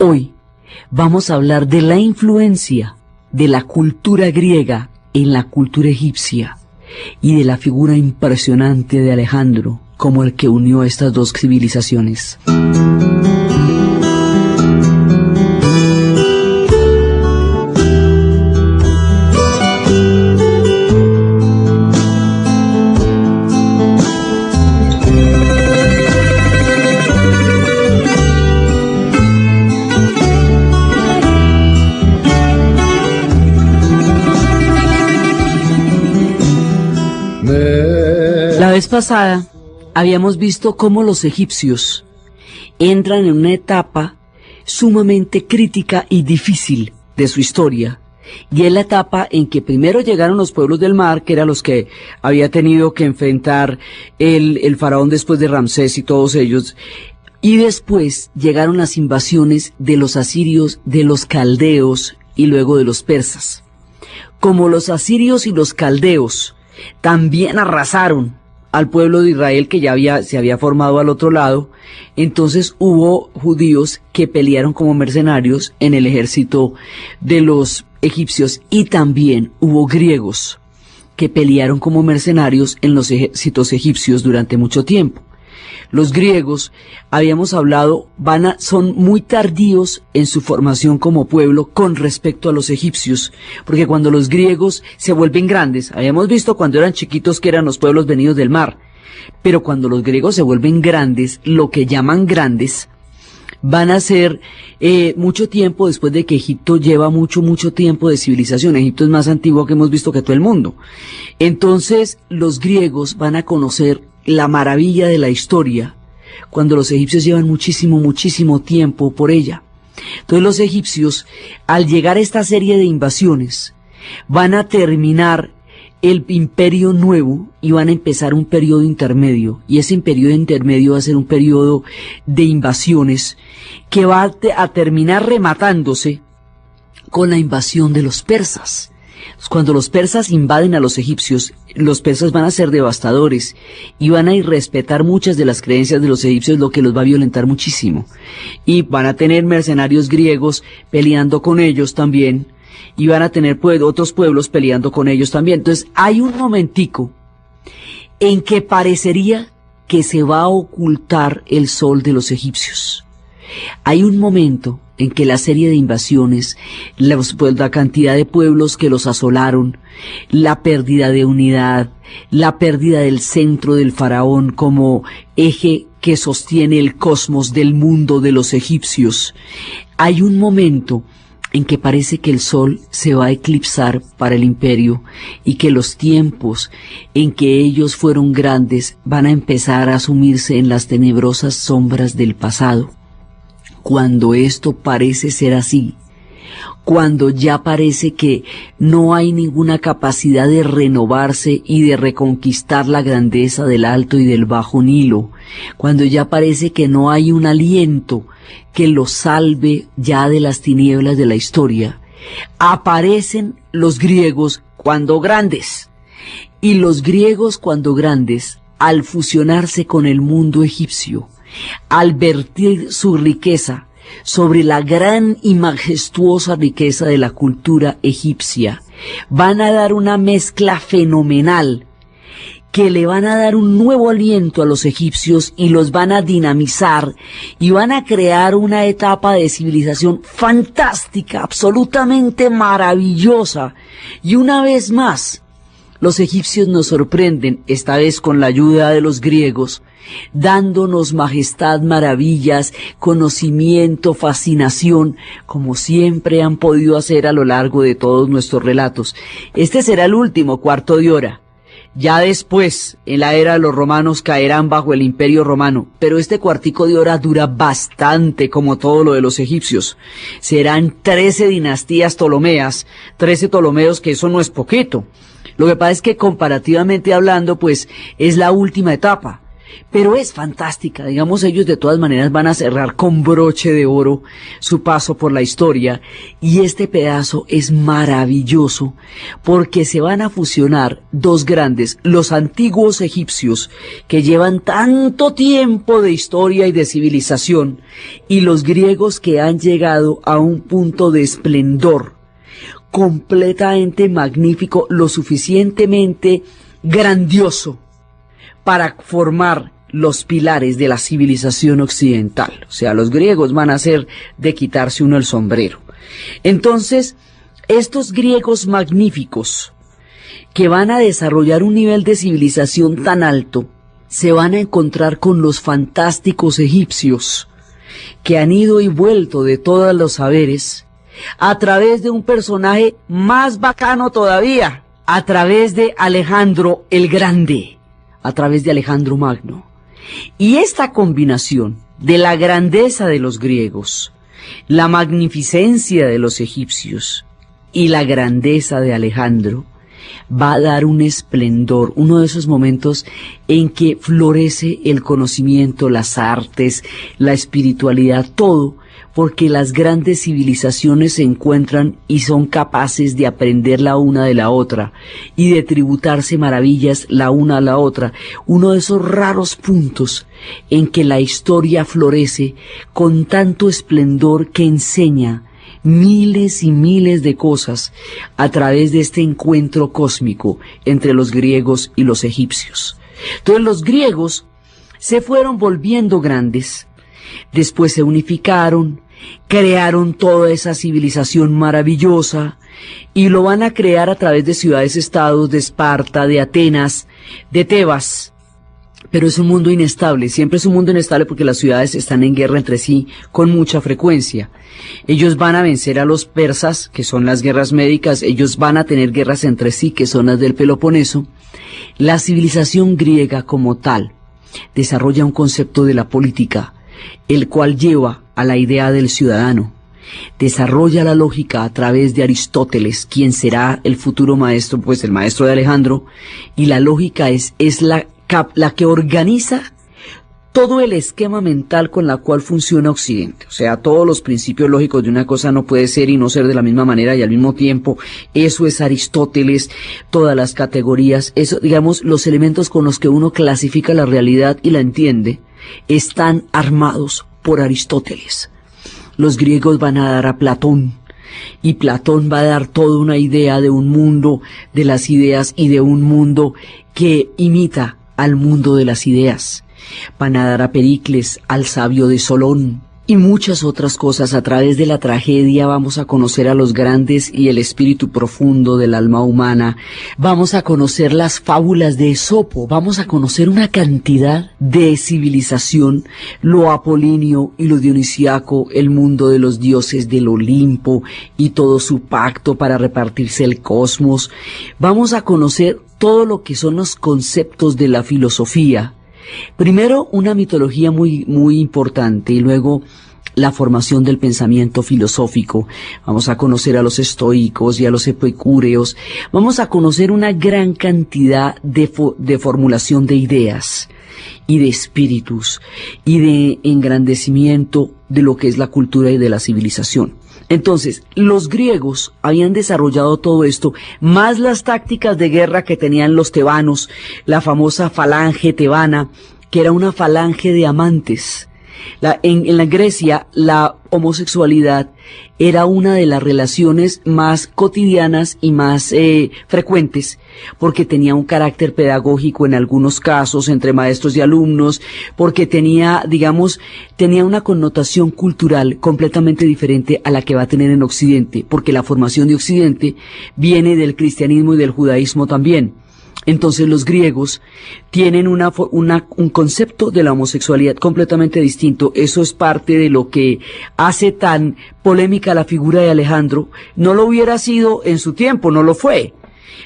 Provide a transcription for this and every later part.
Hoy vamos a hablar de la influencia de la cultura griega en la cultura egipcia y de la figura impresionante de Alejandro como el que unió estas dos civilizaciones. La vez pasada habíamos visto cómo los egipcios entran en una etapa sumamente crítica y difícil de su historia, y es la etapa en que primero llegaron los pueblos del mar, que eran los que había tenido que enfrentar el faraón después de Ramsés y todos ellos, y después llegaron las invasiones de los asirios, de los caldeos y luego de los persas. Como los asirios y los caldeos también arrasaron al pueblo de Israel que ya se había formado al otro lado, entonces hubo judíos que pelearon como mercenarios en el ejército de los egipcios, y también hubo griegos que pelearon como mercenarios en los ejércitos egipcios durante mucho tiempo. Los griegos, habíamos hablado, son muy tardíos en su formación como pueblo con respecto a los egipcios, porque cuando los griegos se vuelven grandes, habíamos visto cuando eran chiquitos que eran los pueblos venidos del mar, pero cuando los griegos se vuelven grandes, lo que llaman grandes, van a ser mucho tiempo después de que Egipto lleva mucho tiempo de civilización. Egipto es más antiguo que hemos visto que todo el mundo. Entonces los griegos van a conocer la maravilla de la historia cuando los egipcios llevan muchísimo tiempo por ella. Entonces los egipcios, al llegar a esta serie de invasiones, van a terminar el imperio nuevo y van a empezar un periodo intermedio, y ese periodo intermedio va a ser un periodo de invasiones que va a terminar rematándose con la invasión de los persas. Cuando los persas invaden a los egipcios, los persas van a ser devastadores y van a irrespetar muchas de las creencias de los egipcios, lo que los va a violentar muchísimo. Y van a tener mercenarios griegos peleando con ellos también, y van a tener otros pueblos peleando con ellos también. Entonces hay un momentico en que parecería que se va a ocultar el sol de los egipcios. Hay un momento en que la serie de invasiones, la cantidad de pueblos que los asolaron, la pérdida de unidad, la pérdida del centro del faraón como eje que sostiene el cosmos del mundo de los egipcios, hay un momento en que parece que el sol se va a eclipsar para el imperio y que los tiempos en que ellos fueron grandes van a empezar a sumirse en las tenebrosas sombras del pasado. Cuando esto parece ser así, cuando ya parece que no hay ninguna capacidad de renovarse y de reconquistar la grandeza del Alto y del Bajo Nilo, cuando ya parece que no hay un aliento que los salve ya de las tinieblas de la historia, aparecen los griegos cuando grandes. Y los griegos cuando grandes, al fusionarse con el mundo egipcio, al vertir su riqueza sobre la gran y majestuosa riqueza de la cultura egipcia, van a dar una mezcla fenomenal que le van a dar un nuevo aliento a los egipcios y los van a dinamizar y van a crear una etapa de civilización fantástica, absolutamente maravillosa. Y una vez más, los egipcios nos sorprenden, esta vez con la ayuda de los griegos, dándonos majestad, maravillas, conocimiento, fascinación, como siempre han podido hacer a lo largo de todos nuestros relatos. Este será el último cuarto de hora. Ya después, en la era de los romanos, caerán bajo el imperio romano, pero este cuartico de hora dura bastante, como todo lo de los egipcios. Serán 13 dinastías ptolomeas, 13 ptolomeos, que eso no es poquito. Lo que pasa es que comparativamente hablando, pues, es la última etapa. pero es fantástica. Digamos, ellos de todas maneras van a cerrar con broche de oro su paso por la historia, y este pedazo es maravilloso porque se van a fusionar dos grandes, los antiguos egipcios que llevan tanto tiempo de historia y de civilización, y los griegos que han llegado a un punto de esplendor completamente magnífico, lo suficientemente grandioso para formar los pilares de la civilización occidental. O sea, los griegos van a ser de quitarse uno el sombrero. Entonces, estos griegos magníficos que van a desarrollar un nivel de civilización tan alto, se van a encontrar con los fantásticos egipcios que han ido y vuelto de todos los saberes a través de un personaje más bacano todavía, a través de Alejandro el Grande, a través de Alejandro Magno. Y esta combinación de la grandeza de los griegos, la magnificencia de los egipcios y la grandeza de Alejandro va a dar un esplendor, uno de esos momentos en que florece el conocimiento, las artes, la espiritualidad, todo, porque las grandes civilizaciones se encuentran y son capaces de aprender la una de la otra y de tributarse maravillas la una a la otra. Uno de esos raros puntos en que la historia florece con tanto esplendor que enseña miles y miles de cosas a través de este encuentro cósmico entre los griegos y los egipcios. Entonces los griegos se fueron volviendo grandes. Después se unificaron, crearon toda esa civilización maravillosa y lo van a crear a través de ciudades-estados de Esparta, de Atenas, de Tebas. Pero es un mundo inestable, siempre es un mundo inestable porque las ciudades están en guerra entre sí con mucha frecuencia. Ellos van a vencer a los persas, que son las guerras médicas, ellos van a tener guerras entre sí, que son las del Peloponeso. La civilización griega como tal desarrolla un concepto de la política, el cual lleva a la idea del ciudadano. Desarrolla la lógica a través de Aristóteles, quien será el futuro maestro, pues el maestro de Alejandro, y la lógica es la que organiza todo el esquema mental con la cual funciona Occidente. O sea, todos los principios lógicos de una cosa no puede ser y no ser de la misma manera y al mismo tiempo. Eso es Aristóteles, todas las categorías, eso, digamos, los elementos con los que uno clasifica la realidad y la entiende, están armados por Aristóteles. Los griegos van a dar a Platón, y Platón va a dar toda una idea de un mundo de las ideas y de un mundo que imita al mundo de las ideas. Van a dar a Pericles, al sabio de Solón, y muchas otras cosas. A través de la tragedia vamos a conocer a los grandes y el espíritu profundo del alma humana. Vamos a conocer las fábulas de Esopo, vamos a conocer una cantidad de civilización, lo apolíneo y lo dionisíaco, el mundo de los dioses del Olimpo y todo su pacto para repartirse el cosmos. Vamos a conocer todo lo que son los conceptos de la filosofía. Primero una mitología muy importante y luego la formación del pensamiento filosófico. Vamos a conocer a los estoicos y a los epicúreos. Vamos a conocer una gran cantidad de formulación de ideas y de espíritus y de engrandecimiento de lo que es la cultura y de la civilización. Entonces, los griegos habían desarrollado todo esto, más las tácticas de guerra que tenían los tebanos, la famosa falange tebana, que era una falange de amantes. En la Grecia, la homosexualidad era una de las relaciones más cotidianas y más frecuentes, porque tenía un carácter pedagógico en algunos casos entre maestros y alumnos, porque tenía una connotación cultural completamente diferente a la que va a tener en Occidente, porque la formación de Occidente viene del cristianismo y del judaísmo también. Entonces los griegos tienen un concepto de la homosexualidad completamente distinto. Eso es parte de lo que hace tan polémica la figura de Alejandro. No lo hubiera sido en su tiempo, no lo fue.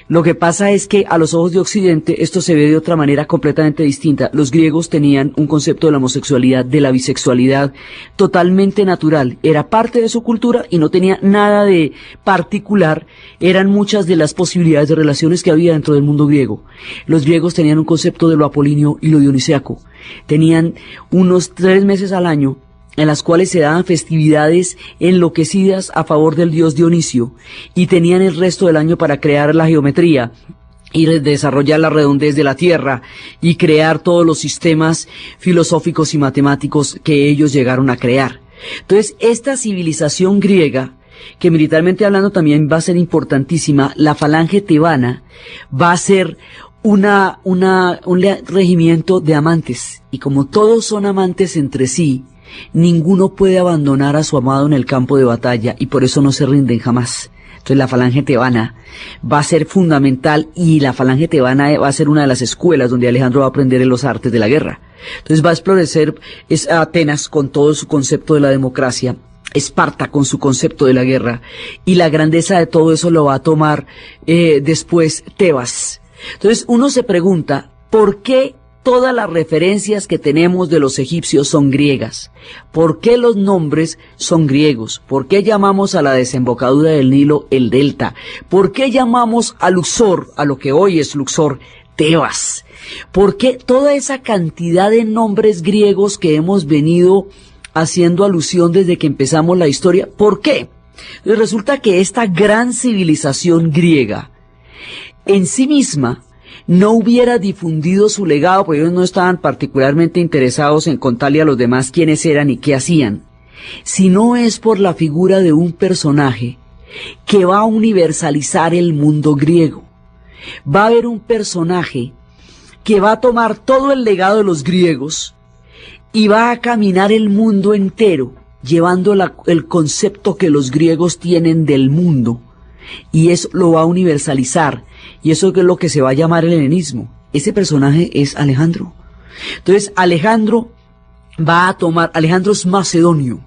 Lo que pasa es que a los ojos de Occidente esto se ve de otra manera completamente distinta. Los griegos tenían un concepto de la homosexualidad, de la bisexualidad totalmente natural. Era parte de su cultura y no tenía nada de particular. Eran muchas de las posibilidades de relaciones que había dentro del mundo griego. Los griegos tenían un concepto de lo apolíneo y lo dionisíaco. Tenían unos 3 meses al año en las cuales se daban festividades enloquecidas a favor del dios Dionisio, y tenían el resto del año para crear la geometría y desarrollar la redondez de la Tierra y crear todos los sistemas filosóficos y matemáticos que ellos llegaron a crear. Entonces, esta civilización griega, que militarmente hablando también va a ser importantísima, la falange tebana, va a ser un regimiento de amantes, y como todos son amantes entre sí, ninguno puede abandonar a su amado en el campo de batalla, y por eso no se rinden jamás. Entonces la falange tebana va a ser fundamental, y la falange tebana va a ser una de las escuelas donde Alejandro va a aprender los artes de la guerra. Entonces va a explorar Atenas con todo su concepto de la democracia, Esparta con su concepto de la guerra, y la grandeza de todo eso lo va a tomar después Tebas. Entonces uno se pregunta, ¿por qué todas las referencias que tenemos de los egipcios son griegas? ¿Por qué los nombres son griegos? ¿Por qué llamamos a la desembocadura del Nilo el delta? ¿Por qué llamamos a Luxor, a lo que hoy es Luxor, Tebas? ¿Por qué toda esa cantidad de nombres griegos que hemos venido haciendo alusión desde que empezamos la historia? ¿Por qué? Resulta que esta gran civilización griega en sí misma no hubiera difundido su legado, porque ellos no estaban particularmente interesados en contarle a los demás quiénes eran y qué hacían, si no es por la figura de un personaje que va a universalizar el mundo griego. Va a haber un personaje que va a tomar todo el legado de los griegos y va a caminar el mundo entero, llevando el concepto que los griegos tienen del mundo, y eso lo va a universalizar. Y eso es lo que se va a llamar el helenismo. Ese personaje es Alejandro. Entonces, Alejandro es macedonio,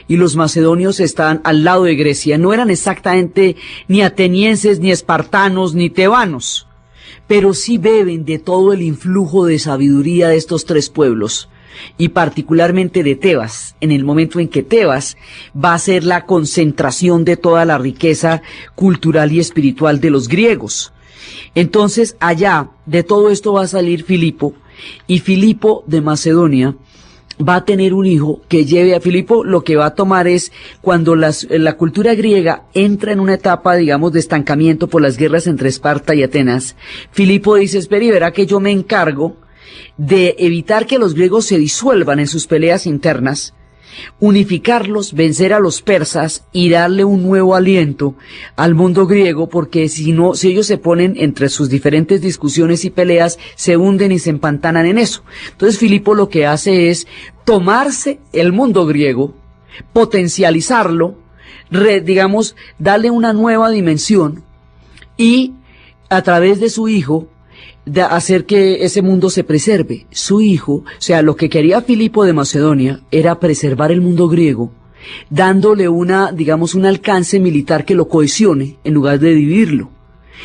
y los macedonios están al lado de Grecia. No eran exactamente ni atenienses, ni espartanos, ni tebanos, pero sí beben de todo el influjo de sabiduría de estos 3 pueblos, y particularmente de Tebas, en el momento en que Tebas va a ser la concentración de toda la riqueza cultural y espiritual de los griegos. Entonces, allá de todo esto va a salir Filipo, y Filipo de Macedonia va a tener un hijo que lleve a Filipo. Lo que va a tomar es, cuando la cultura griega entra en una etapa, digamos, de estancamiento por las guerras entre Esparta y Atenas, Filipo dice, espera y verá que yo me encargo de evitar que los griegos se disuelvan en sus peleas internas, unificarlos, vencer a los persas y darle un nuevo aliento al mundo griego, porque si ellos se ponen entre sus diferentes discusiones y peleas, se hunden y se empantanan en eso. Entonces Filipo lo que hace es tomarse el mundo griego, potencializarlo, darle una nueva dimensión, y a través de su hijo de hacer que ese mundo se preserve. Su hijo, o sea, lo que quería Filipo de Macedonia era preservar el mundo griego, dándole un alcance militar que lo cohesione en lugar de dividirlo.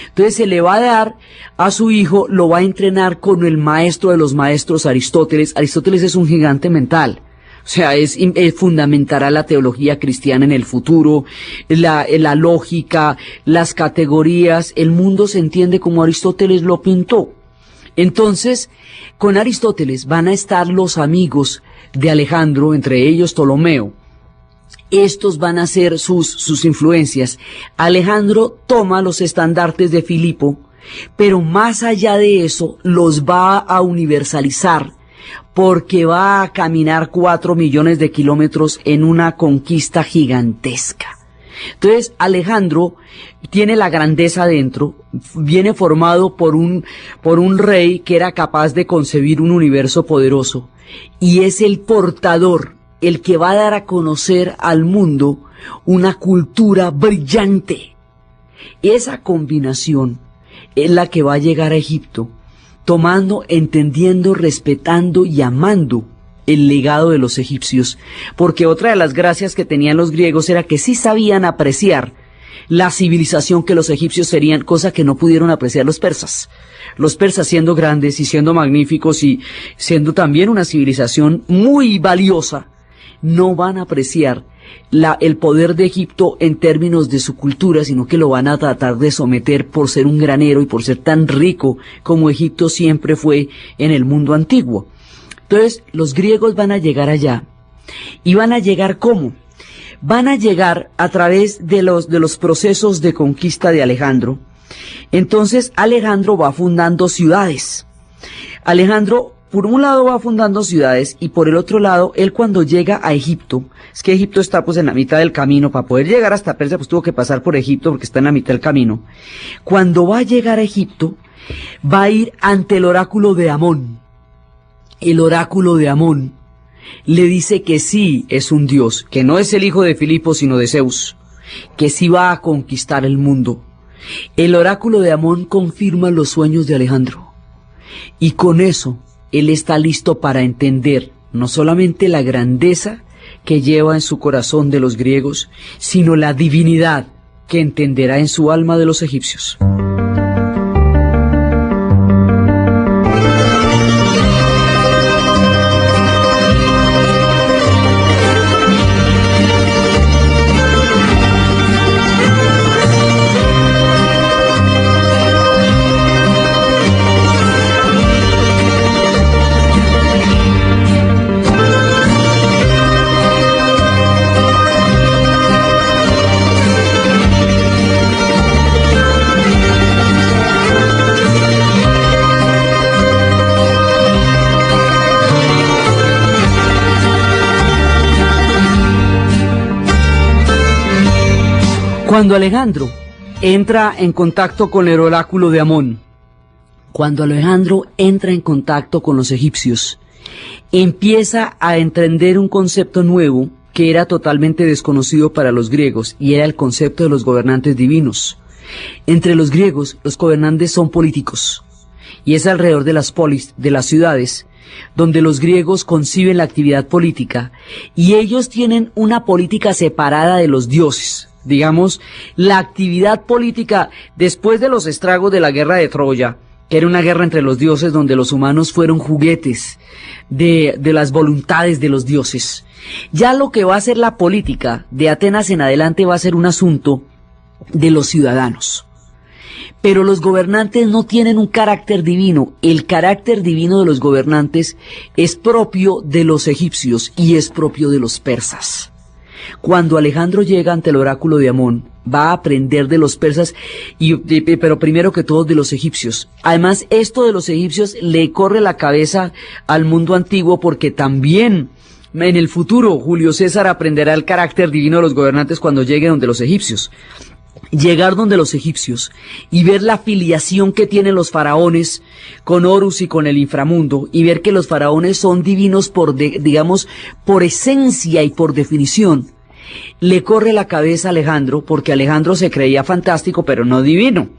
Entonces se le va a dar a su hijo, lo va a entrenar con el maestro de los maestros, Aristóteles. Aristóteles es un gigante mental. O sea, fundamentará la teología cristiana en el futuro, la lógica, las categorías. El mundo se entiende como Aristóteles lo pintó. Entonces, con Aristóteles van a estar los amigos de Alejandro, entre ellos Ptolomeo. Estos van a ser sus influencias. Alejandro toma los estandartes de Filipo, pero más allá de eso, los va a universalizar, porque va a caminar 4 millones de kilómetros en una conquista gigantesca. Entonces, Alejandro tiene la grandeza dentro, viene formado por un rey que era capaz de concebir un universo poderoso, y es el portador, el que va a dar a conocer al mundo una cultura brillante. Esa combinación es la que va a llegar a Egipto, tomando, entendiendo, respetando y amando el legado de los egipcios, porque otra de las gracias que tenían los griegos era que sí sabían apreciar la civilización que los egipcios serían, cosa que no pudieron apreciar los persas. Los persas, siendo grandes y siendo magníficos y siendo también una civilización muy valiosa, no van a apreciar el poder de Egipto en términos de su cultura, sino que lo van a tratar de someter por ser un granero y por ser tan rico como Egipto siempre fue en el mundo antiguo. Entonces, los griegos van a llegar allá. ¿Y van a llegar cómo? Van a llegar a través de los procesos de conquista de Alejandro. Entonces, Alejandro va fundando ciudades. Alejandro, por un lado, va fundando ciudades, y por el otro lado, él cuando llega a Egipto, es que Egipto está pues en la mitad del camino, para poder llegar hasta Persia pues tuvo que pasar por Egipto porque está en la mitad del camino. Cuando va a llegar a Egipto, va a ir ante el oráculo de Amón. El oráculo de Amón le dice que sí es un dios, que no es el hijo de Filipo sino de Zeus, que sí va a conquistar el mundo. El oráculo de Amón confirma los sueños de Alejandro, y con eso él está listo para entender no solamente la grandeza que lleva en su corazón de los griegos, sino la divinidad que entenderá en su alma de los egipcios. Cuando Alejandro entra en contacto con el oráculo de Amón, cuando Alejandro entra en contacto con los egipcios, empieza a entender un concepto nuevo que era totalmente desconocido para los griegos, y era el concepto de los gobernantes divinos. Entre los griegos, los gobernantes son políticos, y es alrededor de las polis, de las ciudades, donde los griegos conciben la actividad política, y ellos tienen una política separada de los dioses. Digamos, la actividad política después de los estragos de la guerra de Troya, que era una guerra entre los dioses donde los humanos fueron juguetes de las voluntades de los dioses. Ya lo que va a ser la política de Atenas en adelante va a ser un asunto de los ciudadanos. Pero los gobernantes no tienen un carácter divino. El carácter divino de los gobernantes es propio de los egipcios y es propio de los persas. Cuando Alejandro llega ante el oráculo de Amón, va a aprender de los persas, pero primero que todo de los egipcios. Además, esto de los egipcios le corre la cabeza al mundo antiguo, porque también en el futuro Julio César aprenderá el carácter divino de los gobernantes cuando llegue donde los egipcios. Llegar donde los egipcios y ver la filiación que tienen los faraones con Horus y con el inframundo, y ver que los faraones son divinos por esencia y por definición, le corre la cabeza a Alejandro, porque Alejandro se creía fantástico pero no divino,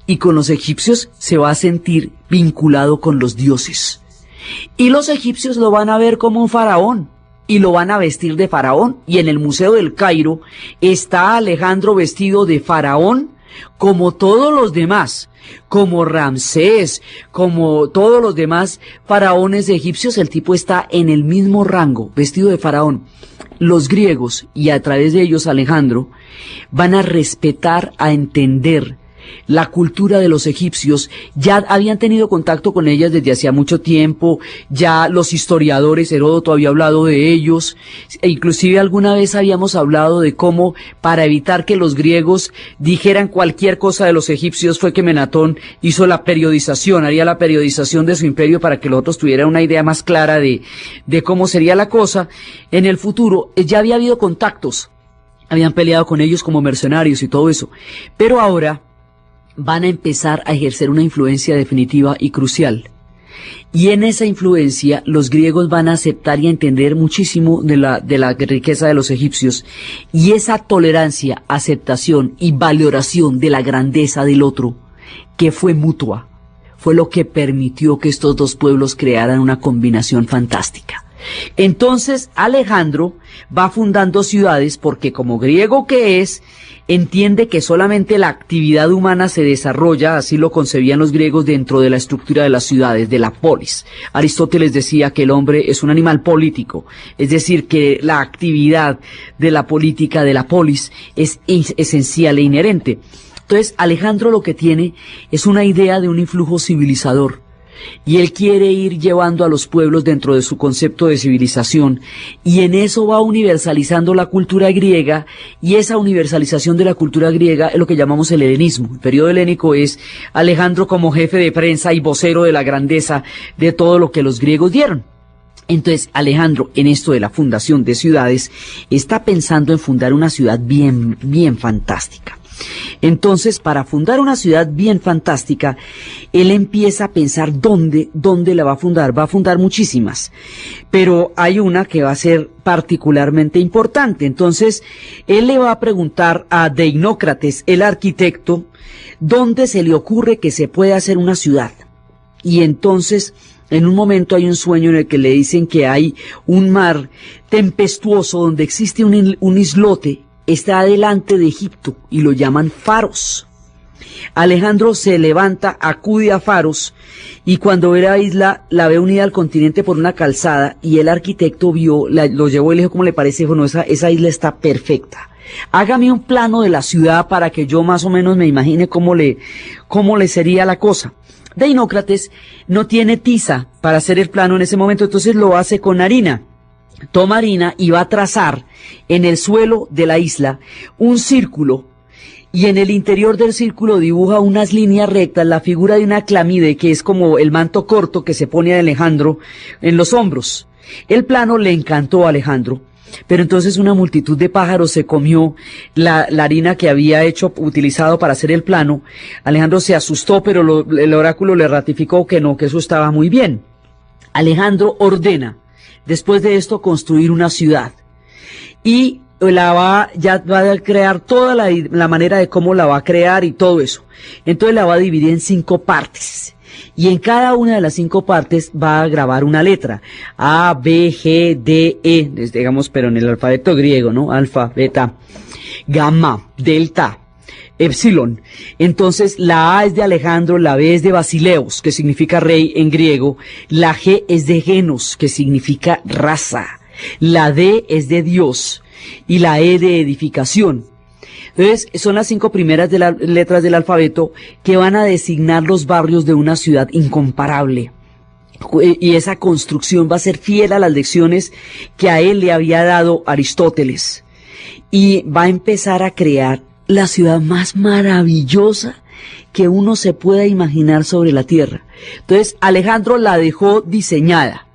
y con los egipcios se va a sentir vinculado con los dioses, y los egipcios lo van a ver como un faraón y lo van a vestir de faraón, y en el Museo del Cairo está Alejandro vestido de faraón como todos los demás, como Ramsés, como todos los demás faraones egipcios. El tipo está en el mismo rango, vestido de faraón. Los griegos, y a través de ellos Alejandro, van a respetar, a entender la cultura de los egipcios. Ya habían tenido contacto con ellas desde hacía mucho tiempo, ya los historiadores, Heródoto había hablado de ellos, e inclusive alguna vez habíamos hablado de cómo, para evitar que los griegos dijeran cualquier cosa de los egipcios, fue que Menatón hizo la periodización, haría la periodización de su imperio para que los otros tuvieran una idea más clara de cómo sería la cosa en el futuro. Ya había habido contactos, habían peleado con ellos como mercenarios y todo eso, pero ahora van a empezar a ejercer una influencia definitiva y crucial. Y en esa influencia los griegos van a aceptar y entender muchísimo de la riqueza de los egipcios, y esa tolerancia, aceptación y valoración de la grandeza del otro, que fue mutua, fue lo que permitió que estos dos pueblos crearan una combinación fantástica. Entonces Alejandro va fundando ciudades porque, como griego que es, entiende que solamente la actividad humana se desarrolla, así lo concebían los griegos, dentro de la estructura de las ciudades, de la polis. Aristóteles decía que el hombre es un animal político, es decir, que la actividad de la política, de la polis, es esencial e inherente. Entonces Alejandro lo que tiene es una idea de un influjo civilizador. Y él quiere ir llevando a los pueblos dentro de su concepto de civilización, y en eso va universalizando la cultura griega, y esa universalización de la cultura griega es lo que llamamos el helenismo. El periodo helénico es Alejandro como jefe de prensa y vocero de la grandeza de todo lo que los griegos dieron. Entonces Alejandro, en esto de la fundación de ciudades, está pensando en fundar una ciudad bien fantástica. Entonces, para fundar una ciudad bien fantástica, él empieza a pensar dónde la va a fundar. Va a fundar muchísimas, pero hay una que va a ser particularmente importante. Entonces, él le va a preguntar a Deinócrates, el arquitecto, dónde se le ocurre que se puede hacer una ciudad. Y entonces, en un momento hay un sueño en el que le dicen que hay un mar tempestuoso donde existe un islote. Está delante de Egipto y lo llaman Faros. Alejandro se levanta, acude a Faros, y cuando ve la isla, la ve unida al continente por una calzada, y el arquitecto lo llevó y le dijo, ¿cómo le parece? Bueno, esa isla está perfecta. Hágame un plano de la ciudad para que yo más o menos me imagine cómo le sería la cosa. Deinócrates no tiene tiza para hacer el plano en ese momento, entonces lo hace con harina. Toma harina y va a trazar en el suelo de la isla un círculo, y en el interior del círculo dibuja unas líneas rectas, la figura de una clamide, que es como el manto corto que se pone a Alejandro en los hombros. El plano le encantó a Alejandro, pero entonces una multitud de pájaros se comió la harina que había utilizado para hacer el plano. Alejandro se asustó, pero el oráculo le ratificó que no, que eso estaba muy bien. Alejandro ordena, después de esto, construir una ciudad, y va a crear toda la manera de cómo la va a crear y todo eso. Entonces la va a dividir en 5 partes, y en cada una de las 5 partes va a grabar una letra, A, B, G, D, E, digamos, pero en el alfabeto griego, ¿no? Alfa, beta, gamma, delta, epsilon. Entonces la A es de Alejandro, la B es de Basileos, que significa rey en griego, la G es de Genos, que significa raza, la D es de Dios, y la E de edificación. Entonces son las 5 primeras de las letras del alfabeto que van a designar los barrios de una ciudad incomparable. Y esa construcción va a ser fiel a las lecciones que a él le había dado Aristóteles, y va a empezar a crear la ciudad más maravillosa que uno se pueda imaginar sobre la tierra. Entonces Alejandro la dejó diseñada.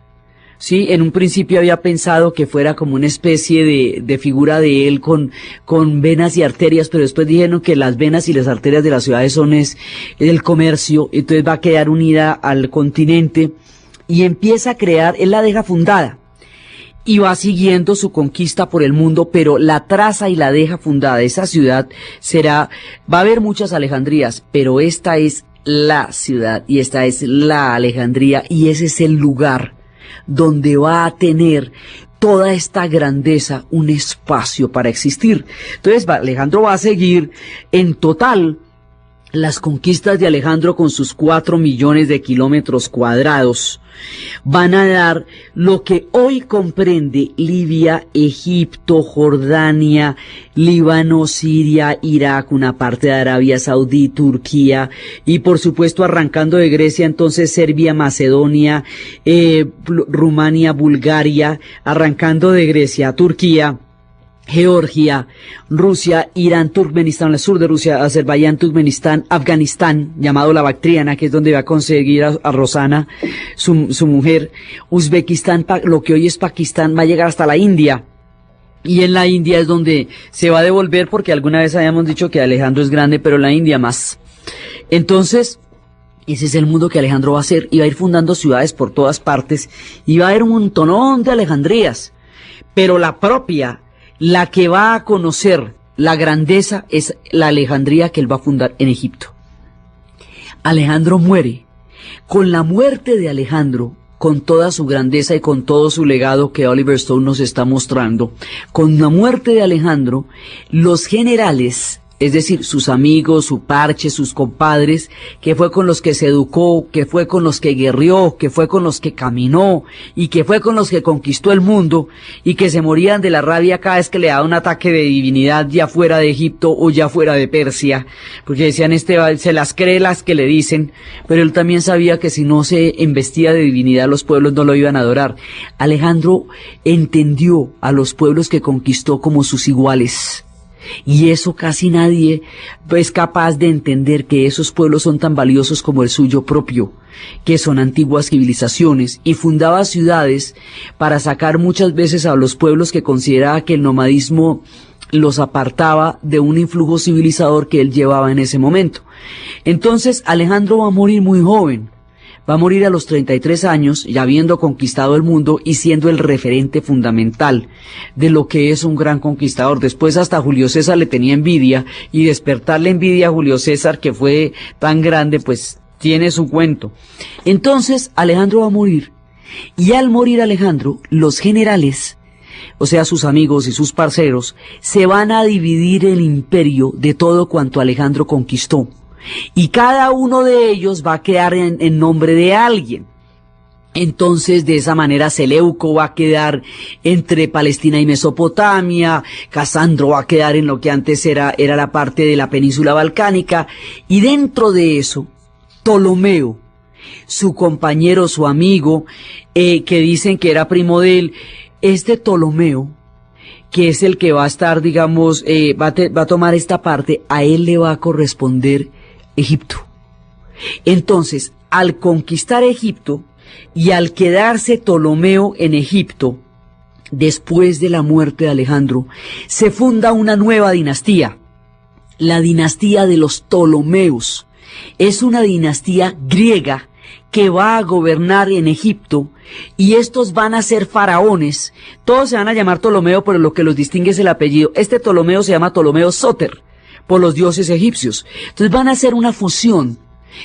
Sí, en un principio había pensado que fuera como una especie de figura de él con venas y arterias, pero después dijeron que las venas y las arterias de las ciudades son del comercio, entonces va a quedar unida al continente, y empieza a crear, él la deja fundada, y va siguiendo su conquista por el mundo, pero la traza y la deja fundada. Esa ciudad va a haber muchas Alejandrías, pero esta es la ciudad, y esta es la Alejandría, y ese es el lugar donde va a tener toda esta grandeza un espacio para existir. Entonces Alejandro va a seguir. En total, las conquistas de Alejandro, con sus 4 millones de kilómetros cuadrados, van a dar lo que hoy comprende Libia, Egipto, Jordania, Líbano, Siria, Irak, una parte de Arabia Saudí, Turquía, y por supuesto arrancando de Grecia, entonces Serbia, Macedonia, Rumania, Bulgaria, arrancando de Grecia, Turquía, Georgia, Rusia, Irán, Turkmenistán, el sur de Rusia, Azerbaiyán, Turkmenistán, Afganistán, llamado la Bactriana, que es donde va a conseguir a Rosana, su mujer, Uzbekistán, lo que hoy es Pakistán, va a llegar hasta la India. Y en la India es donde se va a devolver, porque alguna vez habíamos dicho que Alejandro es grande, pero la India más. Entonces, ese es el mundo que Alejandro va a hacer, y va a ir fundando ciudades por todas partes, y va a haber un montonón de Alejandrías, pero la que va a conocer la grandeza es la Alejandría que él va a fundar en Egipto. Alejandro muere. Con la muerte de Alejandro, con toda su grandeza y con todo su legado que Oliver Stone nos está mostrando, con la muerte de Alejandro, los generales, es decir, sus amigos, su parche, sus compadres, que fue con los que se educó, que fue con los que guerrió, que fue con los que caminó, y que fue con los que conquistó el mundo, y que se morían de la rabia cada vez que le daba un ataque de divinidad ya fuera de Egipto o ya fuera de Persia, porque decían se las cree las que le dicen, pero él también sabía que si no se embestía de divinidad los pueblos no lo iban a adorar. Alejandro entendió a los pueblos que conquistó como sus iguales. Y eso casi nadie es capaz de entender, que esos pueblos son tan valiosos como el suyo propio, que son antiguas civilizaciones, y fundaba ciudades para sacar muchas veces a los pueblos que consideraba que el nomadismo los apartaba de un influjo civilizador que él llevaba en ese momento. Entonces Alejandro va a morir muy joven. Va a morir a los 33 años, ya habiendo conquistado el mundo y siendo el referente fundamental de lo que es un gran conquistador. Después hasta Julio César le tenía envidia, y despertarle envidia a Julio César, que fue tan grande, pues tiene su cuento. Entonces Alejandro va a morir, y al morir Alejandro, los generales, o sea, sus amigos y sus parceros, se van a dividir el imperio de todo cuanto Alejandro conquistó. Y cada uno de ellos va a quedar en nombre de alguien. Entonces, de esa manera, Seleuco va a quedar entre Palestina y Mesopotamia, Casandro va a quedar en lo que antes era la parte de la península balcánica, y dentro de eso, Ptolomeo, su compañero, su amigo, que dicen que era primo de él, Ptolomeo, que es el que va a estar, digamos, va a tomar esta parte, a él le va a corresponder Egipto. Entonces, al conquistar Egipto y al quedarse Ptolomeo en Egipto, después de la muerte de Alejandro, se funda una nueva dinastía, la dinastía de los Ptolomeos. Es una dinastía griega que va a gobernar en Egipto, y estos van a ser faraones. Todos se van a llamar Ptolomeo, pero lo que los distingue es el apellido. Este Ptolomeo se llama Ptolomeo Sóter, por los dioses egipcios. Entonces van a hacer una fusión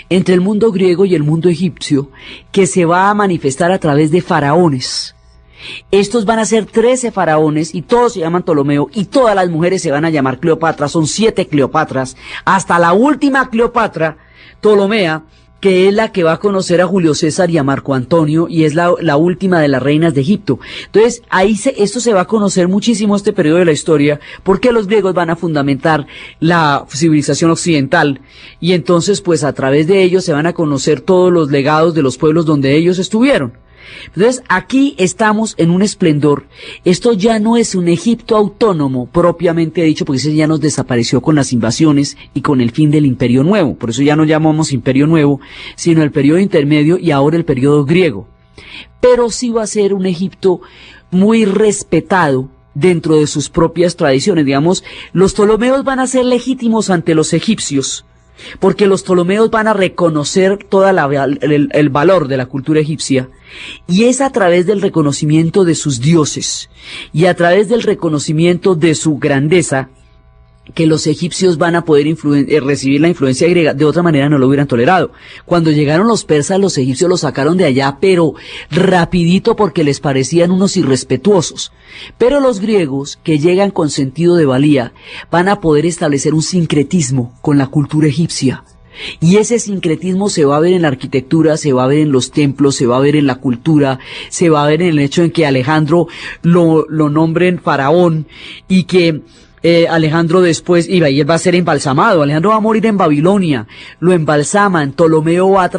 entre el mundo griego y el mundo egipcio, que se va a manifestar a través de faraones. Estos van a ser 13 faraones, y todos se llaman Ptolomeo, y todas las mujeres se van a llamar Cleopatra. Son 7 Cleopatras, hasta la última Cleopatra, Ptolomea, que es la que va a conocer a Julio César y a Marco Antonio, y es la última de las reinas de Egipto. Entonces, esto se va a conocer muchísimo, este periodo de la historia, porque los griegos van a fundamentar la civilización occidental, y entonces, pues, a través de ellos se van a conocer todos los legados de los pueblos donde ellos estuvieron. Entonces, aquí estamos en un esplendor. Esto ya no es un Egipto autónomo propiamente dicho, porque ese ya nos desapareció con las invasiones y con el fin del Imperio Nuevo. Por eso ya no llamamos Imperio Nuevo, sino el periodo intermedio y ahora el periodo griego. Pero sí va a ser un Egipto muy respetado dentro de sus propias tradiciones. Digamos, los Ptolomeos van a ser legítimos ante los egipcios, porque los Ptolomeos van a reconocer todo el valor de la cultura egipcia, y es a través del reconocimiento de sus dioses y a través del reconocimiento de su grandeza que los egipcios van a poder recibir la influencia griega. De otra manera no lo hubieran tolerado. Cuando llegaron los persas, los egipcios los sacaron de allá, pero rapidito, porque les parecían unos irrespetuosos. Pero los griegos, que llegan con sentido de valía, van a poder establecer un sincretismo con la cultura egipcia. Y ese sincretismo se va a ver en la arquitectura, se va a ver en los templos, se va a ver en la cultura, se va a ver en el hecho en que Alejandro lo nombren faraón, y que Alejandro después, y él va a ser embalsamado. Alejandro va a morir en Babilonia, lo embalsaman. Ptolomeo va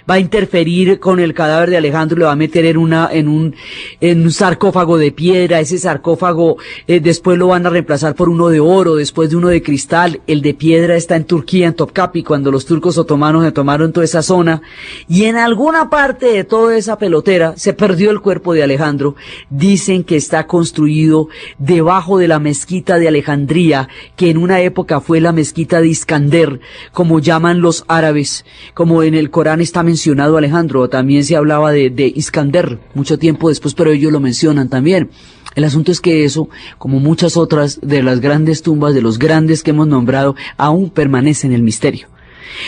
a interferir con el cadáver de Alejandro y lo va a meter en un sarcófago de piedra. Ese sarcófago después lo van a reemplazar por uno de oro, después de uno de cristal. El de piedra está en Turquía, en Topkapi, cuando los turcos otomanos se tomaron toda esa zona, y en alguna parte de toda esa pelotera se perdió el cuerpo de Alejandro. Dicen que está construido debajo de la mezquita de Alejandría, que en una época fue la mezquita de Iskander, como llaman los árabes. Como en el Corán está mencionado Alejandro, también se hablaba de Iskander mucho tiempo después, pero ellos lo mencionan también. El asunto es que eso, como muchas otras de las grandes tumbas de los grandes que hemos nombrado, aún permanece en el misterio.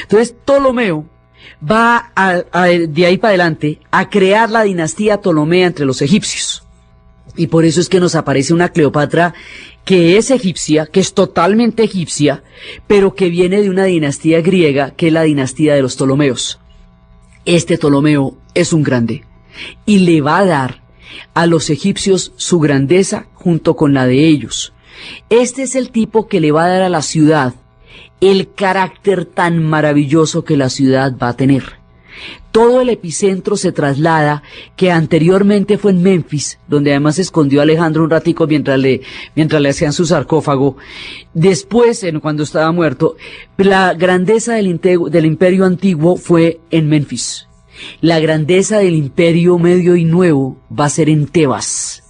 Entonces, Ptolomeo va de ahí para adelante a crear la dinastía Ptolomea entre los egipcios. Y por eso es que nos aparece una Cleopatra que es egipcia, que es totalmente egipcia, pero que viene de una dinastía griega, que es la dinastía de los Ptolomeos. Este Ptolomeo es un grande y le va a dar a los egipcios su grandeza junto con la de ellos. Este es el tipo que le va a dar a la ciudad el carácter tan maravilloso que la ciudad va a tener. Todo el epicentro se traslada, que anteriormente fue en Memphis, donde además se escondió Alejandro un ratico mientras le hacían su sarcófago. Después, cuando estaba muerto, la grandeza del imperio antiguo fue en Memphis. La grandeza del imperio medio y nuevo va a ser en Tebas.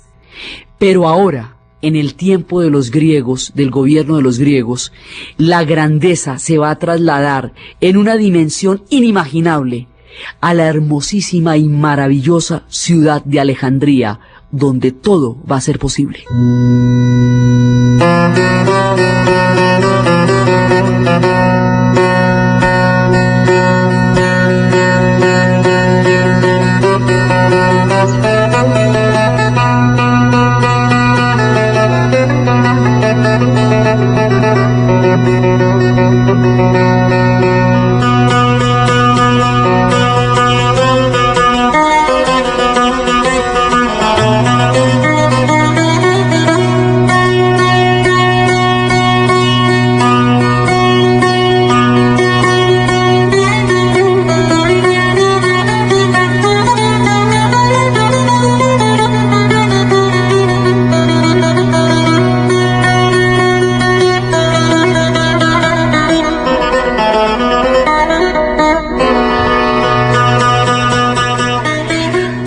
Pero ahora, en el tiempo de los griegos, del gobierno de los griegos, la grandeza se va a trasladar en una dimensión inimaginable a la hermosísima y maravillosa ciudad de Alejandría, donde todo va a ser posible.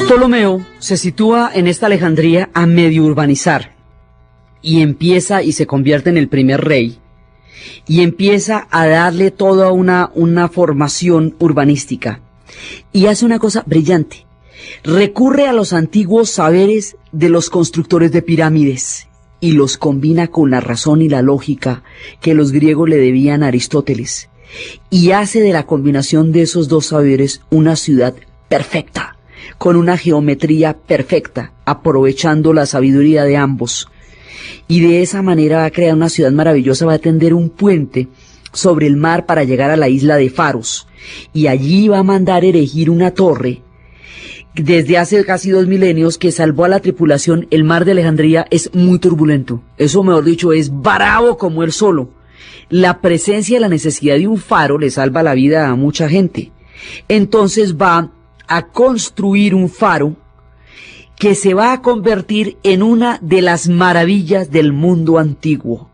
Ptolomeo se sitúa en esta Alejandría a medio urbanizar y empieza y se convierte en el primer rey y empieza a darle toda una formación urbanística y hace una cosa brillante. Recurre a los antiguos saberes de los constructores de pirámides y los combina con la razón y la lógica que los griegos le debían a Aristóteles y hace de la combinación de esos dos saberes una ciudad perfecta, con una geometría perfecta, aprovechando la sabiduría de ambos. Y de esa manera va a crear una ciudad maravillosa, va a tender un puente sobre el mar para llegar a la isla de Faros. Y allí va a mandar erigir una torre. Desde hace casi 2 milenios que salvó a la tripulación. El mar de Alejandría es muy turbulento. Eso, mejor dicho, es bravo como él solo. La presencia y la necesidad de un faro le salva la vida a mucha gente. Entonces va a construir un faro que se va a convertir en una de las maravillas del mundo antiguo.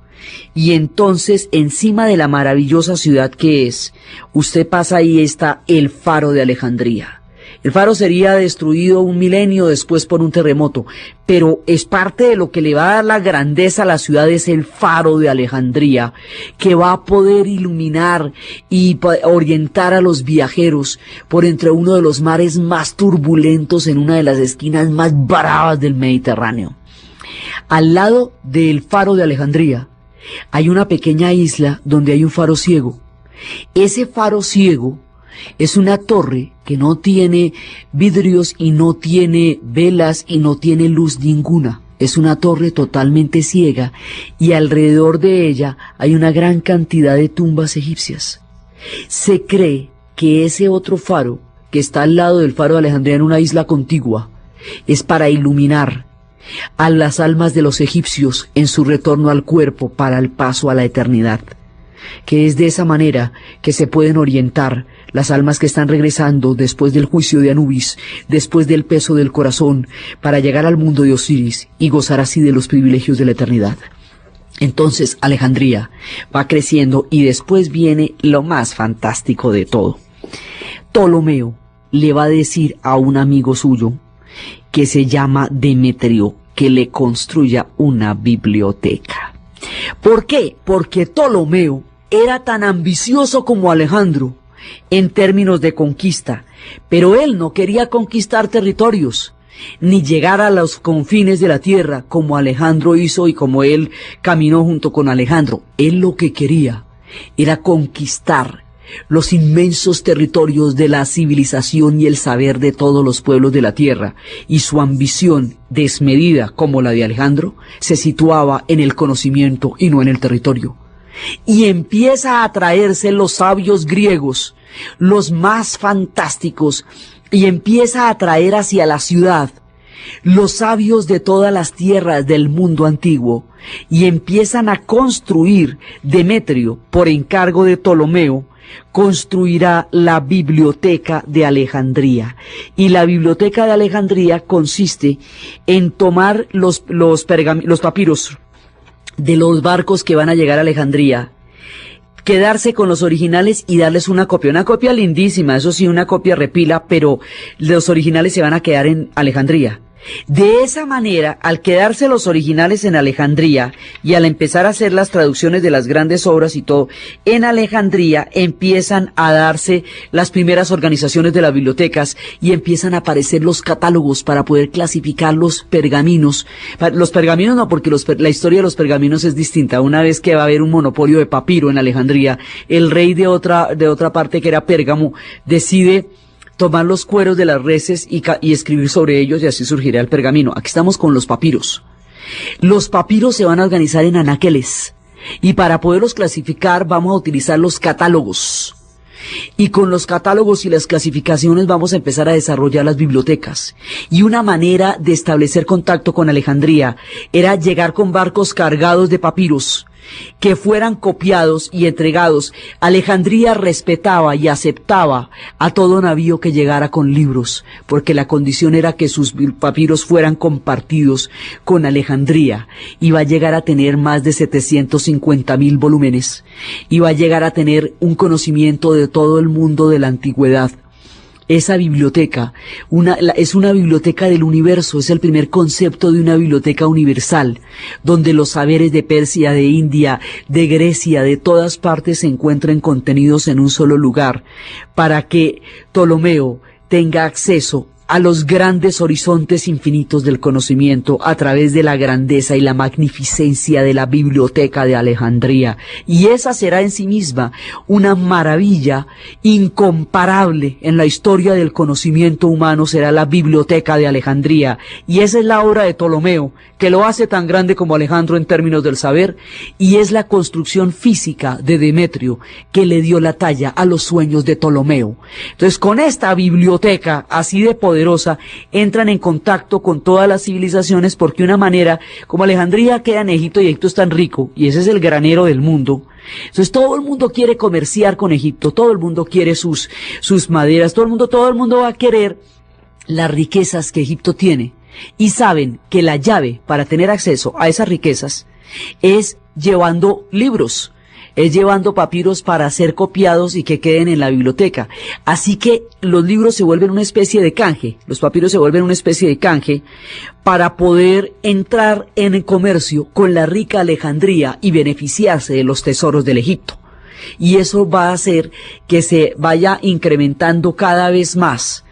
Y entonces, encima de la maravillosa ciudad que es, usted pasa y está el faro de Alejandría. El faro sería destruido 1 milenio después por un terremoto, pero es parte de lo que le va a dar la grandeza a la ciudad, es el faro de Alejandría, que va a poder iluminar y orientar a los viajeros por entre uno de los mares más turbulentos en una de las esquinas más bravas del Mediterráneo. Al lado del faro de Alejandría hay una pequeña isla donde hay un faro ciego. Ese faro ciego es una torre que no tiene vidrios y no tiene velas y no tiene luz ninguna. Es una torre totalmente ciega y alrededor de ella hay una gran cantidad de tumbas egipcias. Se cree que ese otro faro, que está al lado del faro de Alejandría en una isla contigua, es para iluminar a las almas de los egipcios en su retorno al cuerpo para el paso a la eternidad. Que es de esa manera que se pueden orientar las almas que están regresando después del juicio de Anubis, después del peso del corazón, para llegar al mundo de Osiris y gozar así de los privilegios de la eternidad. Entonces Alejandría va creciendo y después viene lo más fantástico de todo. Ptolomeo le va a decir a un amigo suyo que se llama Demetrio que le construya una biblioteca. ¿Por qué? Porque Ptolomeo era tan ambicioso como Alejandro en términos de conquista, pero él no quería conquistar territorios, ni llegar a los confines de la tierra como Alejandro hizo y como él caminó junto con Alejandro. Él lo que quería era conquistar los inmensos territorios de la civilización y el saber de todos los pueblos de la tierra, y su ambición desmedida como la de Alejandro se situaba en el conocimiento y no en el territorio. Y empieza a traerse los sabios griegos, los más fantásticos, y empieza a traer hacia la ciudad los sabios de todas las tierras del mundo antiguo, y empiezan a construir. Demetrio, por encargo de Ptolomeo, construirá la Biblioteca de Alejandría. Y la Biblioteca de Alejandría consiste en tomar los papiros de los barcos que van a llegar a Alejandría, quedarse con los originales y darles una copia lindísima, eso sí, una copia repila, pero los originales se van a quedar en Alejandría. De esa manera, al quedarse los originales en Alejandría y al empezar a hacer las traducciones de las grandes obras y todo, en Alejandría empiezan a darse las primeras organizaciones de las bibliotecas y empiezan a aparecer los catálogos para poder clasificar los pergaminos. Los pergaminos no, porque la historia de los pergaminos es distinta. Una vez que va a haber un monopolio de papiro en Alejandría, el rey de otra parte, que era Pérgamo, decide tomar los cueros de las reses y escribir sobre ellos, y así surgirá el pergamino. Aquí estamos con los papiros. Los papiros se van a organizar en anaqueles, y para poderlos clasificar vamos a utilizar los catálogos. Y con los catálogos y las clasificaciones vamos a empezar a desarrollar las bibliotecas. Y una manera de establecer contacto con Alejandría era llegar con barcos cargados de papiros, que fueran copiados y entregados. Alejandría respetaba y aceptaba a todo navío que llegara con libros, porque la condición era que sus papiros fueran compartidos con Alejandría. Iba a llegar a tener más de 750.000 volúmenes. Iba a llegar a tener un conocimiento de todo el mundo de la antigüedad. Esa biblioteca es una biblioteca del universo, es el primer concepto de una biblioteca universal, donde los saberes de Persia, de India, de Grecia, de todas partes se encuentren contenidos en un solo lugar, para que Ptolomeo tenga acceso a los grandes horizontes infinitos del conocimiento a través de la grandeza y la magnificencia de la Biblioteca de Alejandría. Y esa será en sí misma una maravilla incomparable en la historia del conocimiento humano, será la Biblioteca de Alejandría. Y esa es la obra de Ptolomeo, que lo hace tan grande como Alejandro en términos del saber, y es la construcción física de Demetrio que le dio la talla a los sueños de Ptolomeo. Entonces, con esta biblioteca así de poderosa, entran en contacto con todas las civilizaciones, porque una manera, como Alejandría queda en Egipto y Egipto es tan rico, y ese es el granero del mundo, entonces todo el mundo quiere comerciar con Egipto, todo el mundo quiere sus maderas, todo el mundo va a querer las riquezas que Egipto tiene, y saben que la llave para tener acceso a esas riquezas es llevando libros, es llevando papiros para ser copiados y que queden en la biblioteca. Así que los libros se vuelven una especie de canje, los papiros se vuelven una especie de canje para poder entrar en el comercio con la rica Alejandría y beneficiarse de los tesoros del Egipto. Y eso va a hacer que se vaya incrementando cada vez más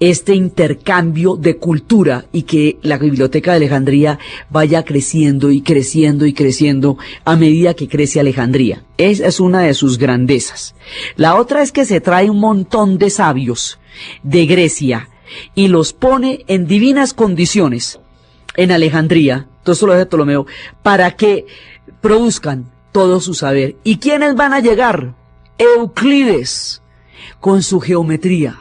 este intercambio de cultura, y que la Biblioteca de Alejandría vaya creciendo y creciendo y creciendo a medida que crece Alejandría. Esa es una de sus grandezas. La otra es que se trae un montón de sabios de Grecia y los pone en divinas condiciones en Alejandría, todo eso lo hace Ptolomeo, para que produzcan todo su saber. ¿Y quiénes van a llegar? Euclides, con su geometría.